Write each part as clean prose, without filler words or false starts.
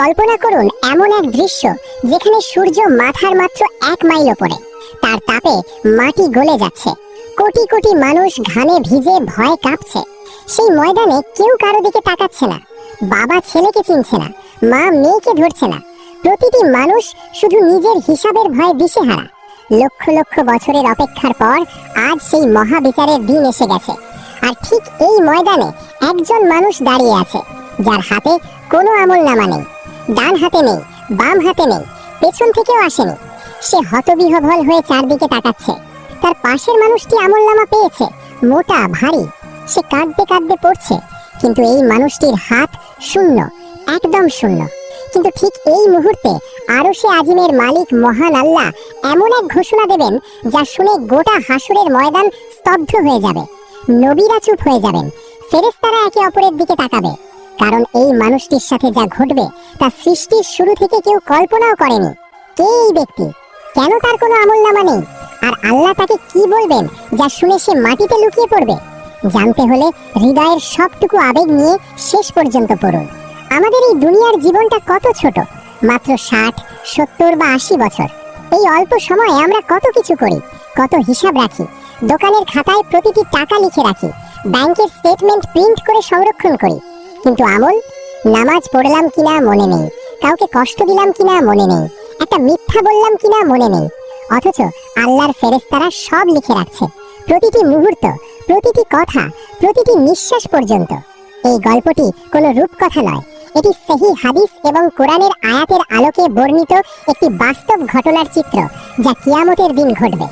কল্পনা করুন এমন এক দৃশ্য যেখানে সূর্য মাথার মাত্র 1 মাইল উপরে, তার তাপে মাটি গলে যাচ্ছে, কোটি কোটি মানুষ ঘামে ভিজে ভয়ে কাঁপছে। সেই ময়দানে কেউ কারো দিকে তাকাচ্ছে না, বাবা ছেলেকে চিনছে না, মা মেয়েকে ধরছে না, প্রতিটি মানুষ শুধু নিজের হিসাবের ভয়ে দিশেহারা। লক্ষ লক্ষ বছরের অপেক্ষার পর আজ সেই মহাবিচারের দিন এসে গেছে। আর ঠিক এই ময়দানে একজন মানুষ দাঁড়িয়ে আছে, যার হাতে কোনো আমলনামা নেই, ডান হাতে নেই, বাম হাতে নেই, পেছন থেকেও আসেনি। সে হতবিহ্বল হয়ে চারদিকে তাকাচ্ছে। তার পাশের মানুষটি আমলনামা পেয়েছে, মোটা ভারী। সে কাঁদতে কাঁদতে পড়ছে, কিন্তু এই মানুষটির হাত শূন্য, একদম শূন্য। কিন্তু ঠিক এই মুহূর্তে আরশে আজিমের মালিক মহান আল্লাহ এমন এক ঘোষণা দেবেন যা শুনে গোটা হাসরের ময়দান স্তব্ধ হয়ে যাবে। নবীরা চুপ হয়ে যাবেন, ফেরেশতারা একে অপরের দিকে তাকাবে, কারণ এই মানুষটির সাথে যা ঘটবে তা সৃষ্টির শুরু থেকে কেউ কল্পনাও করেনি। কে এই ব্যক্তি? কেন তার কোনো আমলনামা নেই? আর আল্লাহ তাকে কি বলবেন যা শুনে সে মাটিতে লুকিয়ে পড়বে? জানতে হলে হৃদয়ের সবটুকু আবেগ নিয়ে শেষ পর্যন্ত পড়ুন। আমাদের এই দুনিয়ার জীবনটা কত ছোট, মাত্র 60, 70 বা 80 বছর। এই অল্প সময়ে আমরা কত কিছু করি, কত হিসাব রাখি, দোকানের খাতায় প্রতিটি টাকা লিখে রাখি, ব্যাংকের স্টেটমেন্ট প্রিন্ট করে সংরক্ষণ করি। কিন্তু আমল, নামাজ পড়লাম কিনা মনে নেই, কাউকে কষ্ট দিলাম কিনা মনে নেই, একটা মিথ্যা বললাম কিনা মনে নেই। অথচ আল্লাহর ফেরেশতারা সব লিখে রাখছে, প্রতিটি মুহূর্ত, প্রতিটি কথা, প্রতিটি নিঃশ্বাস পর্যন্ত। এই গল্পটি কোনো রূপকথা নয়, এটি সহিহ হাদিস এবং কোরআনের আয়াতের আলোকে বর্ণিত একটি বাস্তব ঘটনার চিত্র, যা কিয়ামতের দিন ঘটবে।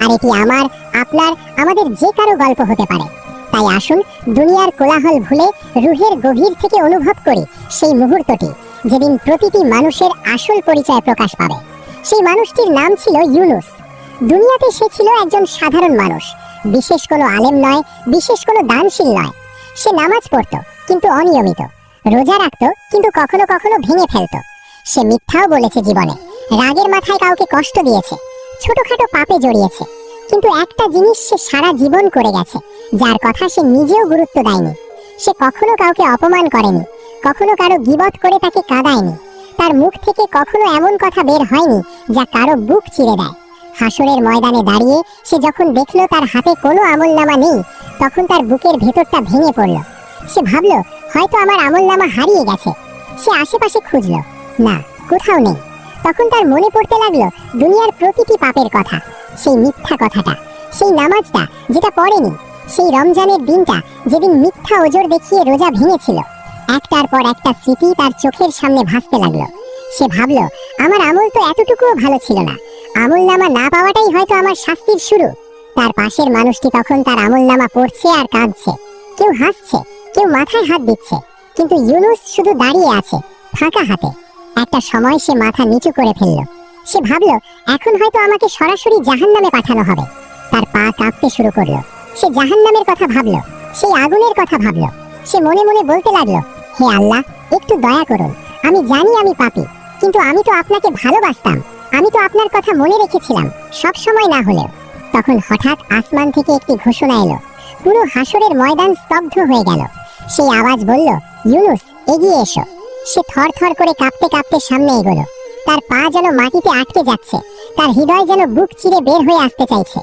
আর এটি আমার, আপনার, আমাদের যে কারো গল্প হতে পারে। তাই আসুন দুনিয়ার কোলাহল ভুলে রুহের গভীর থেকে অনুভব করি সেই মুহূর্তটি, যেদিন প্রতিটি মানুষের আসল পরিচয় প্রকাশ পাবে। সেই মানুষটির নাম ছিল ইউনুস। দুনিয়াতে সে ছিল একজন সাধারণ মানুষ, বিশেষ কোনো আলেম নয়, বিশেষ কোনো দানশীল নয়। সে নামাজ পড়ত কিন্তু অনিয়মিত, রোজা রাখত কিন্তু কখনো কখনো ভেঙে ফেলত। সে মিথ্যাও বলেছে জীবনে, রাগের মাথায় কাউকে কষ্ট দিয়েছে, ছোটখাটো পাপে জড়িয়েছে। কিন্তু একটা জিনিস সে সারা জীবন করে গেছে, যার কথা সে নিজেও গুরুত্ব দেয়নি। সে কখনো কাউকে অপমান করেনি, কখনো কারো গীবত করে তাকে কাঁদায়নি। তার মুখ থেকে কখনো এমন কথা বের হয়নি যা কারো বুক চিরে দেয়। হাসরের ময়দানে দাঁড়িয়ে সে যখন দেখলো তার হাতে কোনো আমলনামা নেই, তখন তার বুকের ভেতরটা ভেঙে পড়ল। সে ভাবল, হয়তো আমার আমলনামা হারিয়ে গেছে। সে আশেপাশে খুঁজল, না, কোথাও নেই। তখন তার মনে পড়তে লাগলো দুনিয়ার প্রতিটি পাপের কথা, সেই মিথ্যা কথাটা, সেই নামাজটা যেটা পড়েনি, সেই রমজানের দিনটা যেদিন মিথ্যা ওজর দেখিয়ে রোজা ভেঙেছিল। একটার পর একটা স্মৃতি তার চোখের সামনে ভাসতে লাগলো। সে ভাবল, আমার আমল তো এতটুকুও ভালো ছিল না, আমলনামা না পাওয়াটাই হয়তো আমার শাস্তির শুরু। তার পাশের মানুষটি তখন তার আমলনামা পড়ছে আর কাঁদছে, কেউ হাসছে, কেউ মাথায় হাত দিচ্ছে, কিন্তু ইউনুস শুধু দাঁড়িয়ে আছে, ফাঁকা হাতে। একটা সময় সে মাথা নিচু করে ফেলল। সে ভাবল, এখন হয়তো আমাকে সরাসরি জাহান্নামে পাঠানো হবে। তার পা কাঁপতে শুরু করলো। সে জাহান্নামের কথা ভাবল, সেই আগুনের কথা ভাবল। সে মনে মনে বলতে লাগলো, হে আল্লাহ, একটু দয়া করুন, আমি জানি আমি পাপী, কিন্তু আমি তো আপনাকে ভালোবাসতাম, আমি তো আপনার কথা মনে রেখেছিলাম, সব সময় না হলেও। তখন হঠাৎ আসমান থেকে একটি ঘোষণা এলো। পুরো হাসরের ময়দান স্তব্ধ হয়ে গেল। সেই আওয়াজ বলল, ইউনুস, এগিয়ে এসো। সে থর থর করে কাঁপতে কাঁপতে সামনে এগোলো। তার পা যেন মাটিতে আটকে যাচ্ছে, তার হৃদয় যেন বুক চিরে বের হয়ে আসতে চাইছে।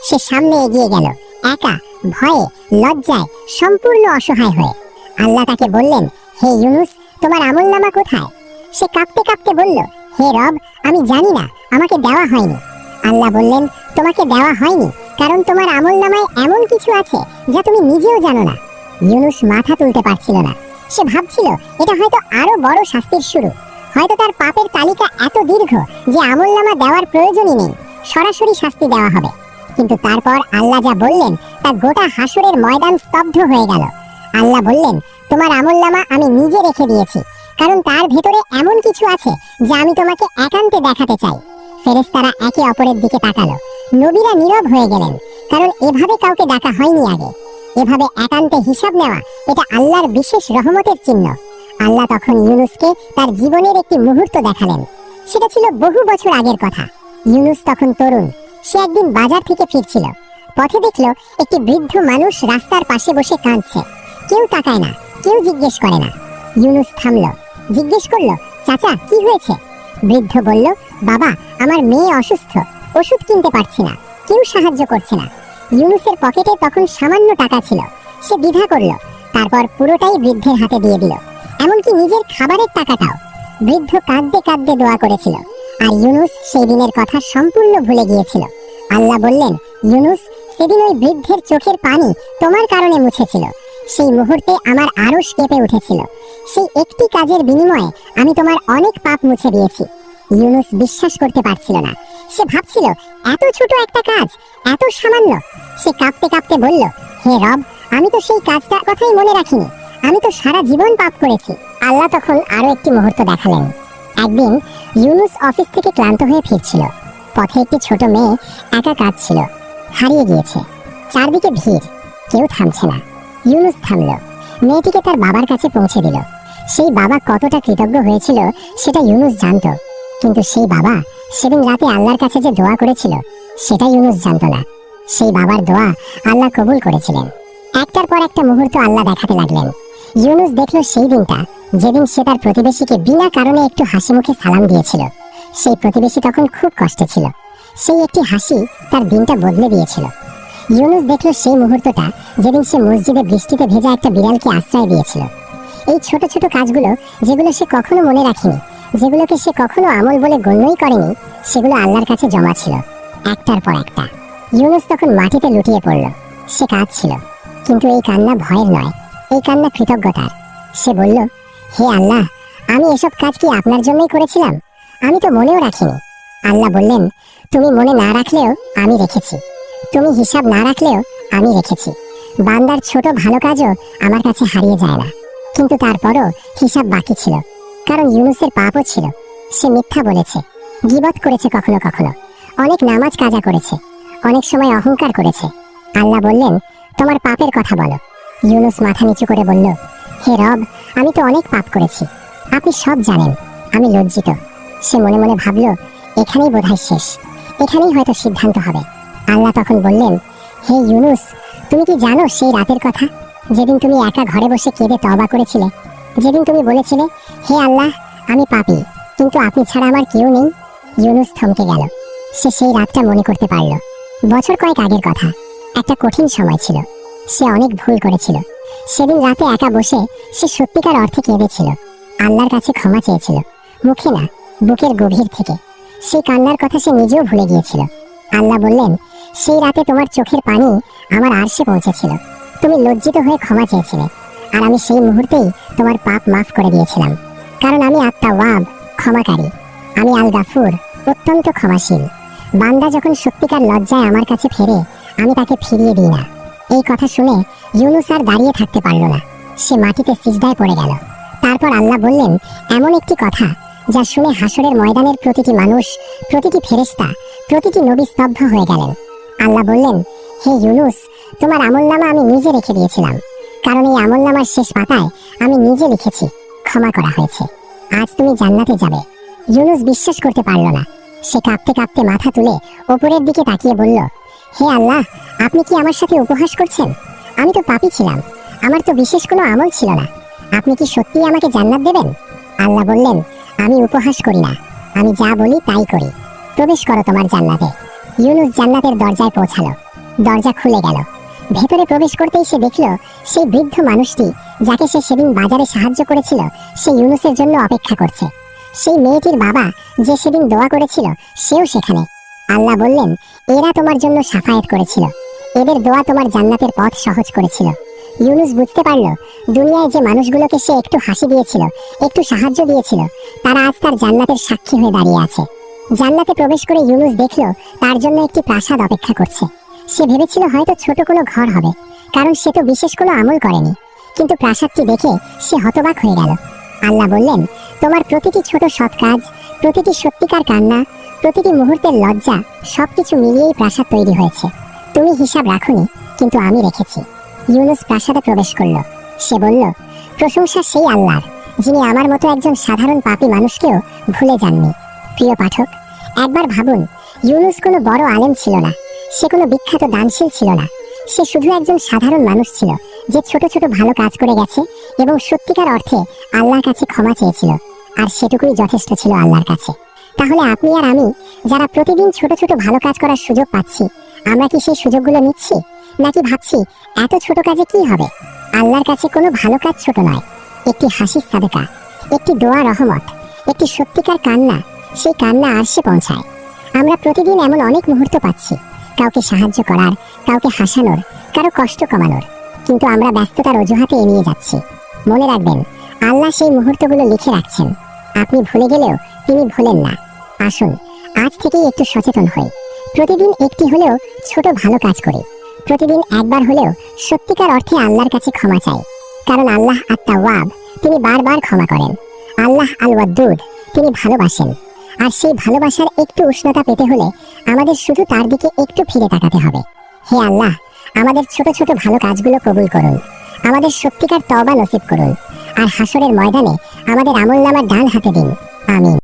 সে সামনে এগিয়ে গেল, একা, ভয়ে, লজ্জায়, সম্পূর্ণ অসহায় হয়ে। আল্লাহ তাকে বললেন, হে ইউনুস, তোমার আমলনামা কোথায়? সে কাঁপতে কাঁপতে বলল, হে রব, আমি জানি না, আমাকে দেওয়া হয়নি। আল্লাহ বললেন, তোমাকে দেওয়া হয়নি কারণ তোমার আমলনামায় এমন কিছু আছে যা তুমি নিজেও জানো না। ইউনুস মাথা তুলতে পারছিল না। সে ভাবছিল, এটা হয়তো আরো বড় শাস্তির শুরু। হয়তো তার পাপের তালিকা এত দীর্ঘ যে আমলনামা দেওয়ার প্রয়োজনই নেই, সরাসরি শাস্তি দেওয়া হবে। কিন্তু তারপর আল্লাহ যা বললেন তা গোটা হাসরের ময়দান স্তব্ধ হয়ে গেল। আল্লাহ বললেন, তোমার আমলনামা আমি নিজে রেখে দিয়েছি, কারণ তার ভেতরে এমন কিছু আছে যা আমি তোমাকে একান্তে দেখাতে চাই। ফেরেশতারা একে অপরের দিকে তাকালো। নবীরা নীরব হয়ে গেলেন, কারণ এভাবে কাউকে ডাকা হয়নি আগে। এভাবে একান্তে হিসাব নেওয়া, এটা আল্লাহর বিশেষ রহমতের চিহ্ন। আল্লাহ তখন ইউনুসকে তার জীবনের একটি মুহূর্ত দেখালেন। সেটা ছিল বহু বছর আগের কথা। ইউনুস তখন তরুণ। সে একদিন বাজার থেকে ফিরছিল। পথে দেখলো একটি বৃদ্ধ মানুষ রাস্তার পাশে বসে কাঁদছে। কেউ তাকায় না, কেউ জিজ্ঞেস করে না। ইউনুস থামলো, জিজ্ঞেস করলো, চাচা কি হয়েছে? বৃদ্ধ বলল, বাবা, আমার মেয়ে অসুস্থ, ওষুধ কিনতে পারছি না, কেউ সাহায্য করছে না। ইউনুসের পকেটে তখন সামান্য টাকা ছিল। সে দ্বিধা করল, তারপর পুরোটাই বৃদ্ধের হাতে দিয়ে দিল, এমনকি নিজের খাবারের টাকাটাও। বৃদ্ধ কাঁদতে কাঁদতে দোয়া করেছিল, আর ইউনুস সেই দিনের কথা সম্পূর্ণ ভুলে গিয়েছিল। আল্লাহ বললেন, ইউনুস, সেদিন ওই বৃদ্ধের চোখের পানি তোমার কারণে মুছেছিল। সেই মুহূর্তে আমার আরশ কেঁপে উঠেছিল। সেই একটি কাজের বিনিময়ে আমি তোমার অনেক পাপ মুছে দিয়েছি। ইউনুস বিশ্বাস করতে পারছিল না। সে ভাবছিল, এত ছোট একটা কাজ, এত সামান্য। সে কাঁপতে কাঁপতে বলল, হে রব, আমি তো সেই কাজটার কথাই মনে রাখিনি, আমি তো সারা জীবন পাপ করেছি। আল্লাহ তখন আরো একটি মুহূর্ত দেখালেন। একদিন ইউনুস অফিস থেকে ক্লান্ত হয়ে ফিরছিল। পথে একটি ছোট মেয়ে একা কাঁদছিল, হারিয়ে গিয়েছে। চারদিকে ভিড়, কেউ থামছে না। ইউনুস থামল, মেয়েটিকে তার বাবার কাছে পৌঁছে দিল। সেই বাবা কতটা কৃতজ্ঞ হয়েছিল সেটা ইউনুস জানত, কিন্তু সেই বাবা সেদিন রাতে আল্লাহর কাছে যে দোয়া করেছিল সেটা ইউনুস জানত না। সেই বাবার দোয়া আল্লাহ কবুল করেছিলেন। একটার পর একটা মুহূর্ত আল্লাহ দেখাতে লাগলেন। ইউনুস দেখল সেই দিনটা যেদিন সে তার প্রতিবেশীকে বিনা কারণে একটু হাসি মুখে সালাম দিয়েছিল। সেই প্রতিবেশী তখন খুব কষ্টে ছিল। সেই একটি হাসি তার দিনটা বদলে দিয়েছিল। ইউনুস দেখল সেই মুহূর্তটা যেদিন সে মসজিদে বৃষ্টিতে ভেজা একটা বিড়ালকে আশ্রয় দিয়েছিল। এই ছোট ছোট কাজগুলো, যেগুলো সে কখনো মনে রাখেনি, যেগুলোকে সে কখনো আমল বলে গণ্যই করেনি, সেগুলো আল্লাহর কাছে জমা ছিল, একটার পর একটা। ইউনুস তখন মাটিতে লুটিয়ে পড়ল। সে কাঁদছিল, কিন্তু এই কান্না ভয়ের নয়, এই কান্না কৃতজ্ঞতার। সে বলল, হে আল্লাহ, আমি এসব কাজ কি আপনার জন্যই করেছিলাম? আমি তো মনেও রাখিনি। আল্লাহ বললেন, তুমি মনে না রাখলেও আমি রেখেছি, তুমি হিসাব না রাখলেও আমি রেখেছি। বান্দার ছোট ভালো কাজও আমার কাছে হারিয়ে যায় না। কিন্তু তারপরও হিসাব বাকি ছিল, কারণ ইউনুসের পাপও ছিল। সে মিথ্যা বলেছে, গীবত করেছে, কখনো কখনো অনেক নামাজ কাজা করেছে, অনেক সময় অহংকার করেছে। আল্লাহ বললেন, তোমার পাপের কথা বলো। ইউনুস মাথা নিচু করে বলল, হে রব, আমি তো অনেক পাপ করেছি, আপনি সব জানেন, আমি লজ্জিত। সে মনে মনে ভাবল, এখানেই বোধহয় শেষ, এখানেই হয়তো সিদ্ধান্ত হবে। আল্লাহ তখন বললেন, হে ইউনুস, তুমি কি জানো সেই রাতের কথা যেদিন তুমি একা ঘরে বসে কেঁদে তওবা করেছিলে? যেদিন তুমি বলেছিলে, হে আল্লাহ, আমি পাপী, কিন্তু আপনি ছাড়া আমার কেউ নেই। ইউনুস থমকে গেল। সে সেই রাতটা মনে করতে পারল। বছর কয়েক আগের কথা, একটা কঠিন সময় ছিল। সে অনেক ভুল করেছিল। সেদিন রাতে একা বসে সে সত্যিকার অর্থে কেঁদেছিল, আল্লাহর কাছে ক্ষমা চেয়েছিল, মুখে না, বুকের গভীর থেকে। সেই কান্নার কথা সে নিজেও ভুলে গিয়েছিল। আল্লাহ বললেন, সেই রাতে তোমার চোখের পানি আমার আরশে পৌঁছেছিল, তুমি লজ্জিত হয়ে ক্ষমা চেয়েছিলে, আর আমি সেই মুহূর্তেই তোমার পাপ মাফ করে দিয়েছিলাম, কারণ আমি আত-তাওয়াব, ক্ষমাকারী, আমি আল গাফুর, অত্যন্ত ক্ষমাশীল। বান্দা যখন সত্যিকার লজ্জায় আমার কাছে ফেরে, আমি তাকে ফিরিয়ে দিই না। এই কথা শুনে ইউনুস আর দাঁড়িয়ে থাকতে পারল না। সে মাটিতে সিজদায় পড়ে গেল। তারপর আল্লাহ বললেন এমন একটি কথা যা শুনে হাসরের ময়দানের প্রতিটি মানুষ, প্রতিটি ফেরেশতা, প্রতিটি নবী স্তব্ধ হয়ে গেলেন। আল্লাহ বললেন, হে ইউনুস, তোমার আমলনামা আমি নিজে রেখে দিয়েছিলাম, কারণ এই আমলনামার শেষ পাতায় আমি নিজে লিখেছি, ক্ষমা করা হয়েছে, আজ তুমি জান্নাতে যাবে। ইউনুস বিশ্বাস করতে পারল না। সে কাঁপতে কাঁপতে মাথা তুলে ওপরের দিকে তাকিয়ে বলল, হে আল্লাহ, আপনি কি আমার সাথে উপহাস করছেন? আমি তো পাপী ছিলাম, আমার তো বিশেষ কোনো আমল ছিল না, আপনি কি সত্যিই আমাকে জান্নাত দেবেন? আল্লাহ বললেন, আমি উপহাস করি না, আমি যা বলি তাই করি, প্রবেশ করো তোমার জান্নাতে। ইউনুস জান্নাতের দরজায় পৌঁছালো। দরজা খুলে গেল। ভেতরে প্রবেশ করতেই সে দেখল সেই বৃদ্ধ মানুষটি যাকে সে সেদিন বাজারে সাহায্য করেছিল, সে ইউনুসের জন্য অপেক্ষা করছে। সেই মেয়েটির বাবা যে সেদিন দোয়া করেছিল, সেও সেখানে। আল্লাহ বললেন, এরা তোমার জন্য সাফায়াত করেছিল, এদের দোয়া তোমার জান্নাতের পথ সহজ করেছিল। ইউনুস বুঝতে পারল, দুনিয়ায় যে মানুষগুলোকে সে একটু হাসি দিয়েছিল, একটু সাহায্য দিয়েছিল, তারা আজ তার জান্নাতের সাক্ষী হয়ে দাঁড়িয়ে আছে। জান্নাতে প্রবেশ করে ইউনুস দেখল তার জন্য একটি প্রাসাদ অপেক্ষা করছে। সে ভেবেছিল হয়তো ছোট কোনো ঘর হবে, কারণ সে তো বিশেষ কোনো আমল করেনি। কিন্তু প্রাসাদটি দেখে সে হতবাক হয়ে গেল। আল্লাহ বললেন, তোমার প্রতিটি ছোট সৎ কাজ, প্রতিটি সত্যিকার কান্না, প্রতিটি মুহূর্তের লজ্জা, সবকিছু মিলিয়েই প্রাসাদ তৈরি হয়েছে। তুমি হিসাব রাখোনি, কিন্তু আমি রেখেছি। ইউনুস প্রাসাদে প্রবেশ করল। সে বলল, প্রশংসা সেই আল্লাহর, যিনি আমার মতো একজন সাধারণ পাপী মানুষকেও ভুলে যাননি। প্রিয় পাঠক, একবার ভাবুন, ইউনুস কোনো বড় আলেম ছিল না, সে কোনো বিখ্যাত দানশীল ছিল না, সে শুধু একজন সাধারণ মানুষ ছিল যে ছোট ছোট ভালো কাজ করে গেছে এবং সত্যিকার অর্থে আল্লাহর কাছে ক্ষমা চেয়েছিল। আর সেটুকুই যথেষ্ট ছিল আল্লাহর কাছে। তাহলে আপনি আর আমি যারা প্রতিদিন ছোট ছোট ভালো কাজ করার সুযোগ পাচ্ছি, আমরা কি সেই সুযোগগুলো নিচ্ছি, নাকি ভাবছি এত ছোট কাজে কি হবে? আল্লাহর কাছে কোনো ভালো কাজ ছোট নয়। একটি হাসির সাদেকা, একটি দোয়া রহমত, একটি সত্যিকার কান্না, সেই কান্না আরশে পৌঁছায়। আমরা প্রতিদিন এমন অনেক মুহূর্ত পাচ্ছি, কাউকে সাহায্য করার, কাউকে হাসানোর, কারো কষ্ট কমানোর, কিন্তু আমরা ব্যস্ততার অজুহাতে এড়িয়ে যাচ্ছি। মনে রাখবেন, আল্লাহ সেই মুহূর্তগুলো লিখে রাখছেন। আপনি ভুলে গেলেও তিনি ভুলেন না। আসুন আজ থেকেই একটু সচেতন হই, প্রতিদিন একটি হলেও ছোট ভালো কাজ করি, প্রতিদিন একবার হলেও সত্যিকার অর্থে আল্লাহর কাছে ক্ষমা চাই। কারণ আল্লাহ আত-তাওয়াব, তিনি বারবার ক্ষমা করেন। আল্লাহ আল-ওয়াদুদ, তিনি ভালোবাসেন। আর সেই ভালোবাসার একটু উষ্ণতা পেতে হলে আমাদের শুধু তার দিকে একটু ফিরে তাকাতে হবে। হে আল্লাহ, আমাদের ছোট ছোট ভালো কাজগুলো কবুল করুন, আমাদের সত্যিকার তওবা নসিব করুন, আর হাসরের ময়দানে আমাদের আমলনামার ডান হাতে দিন। আমিন।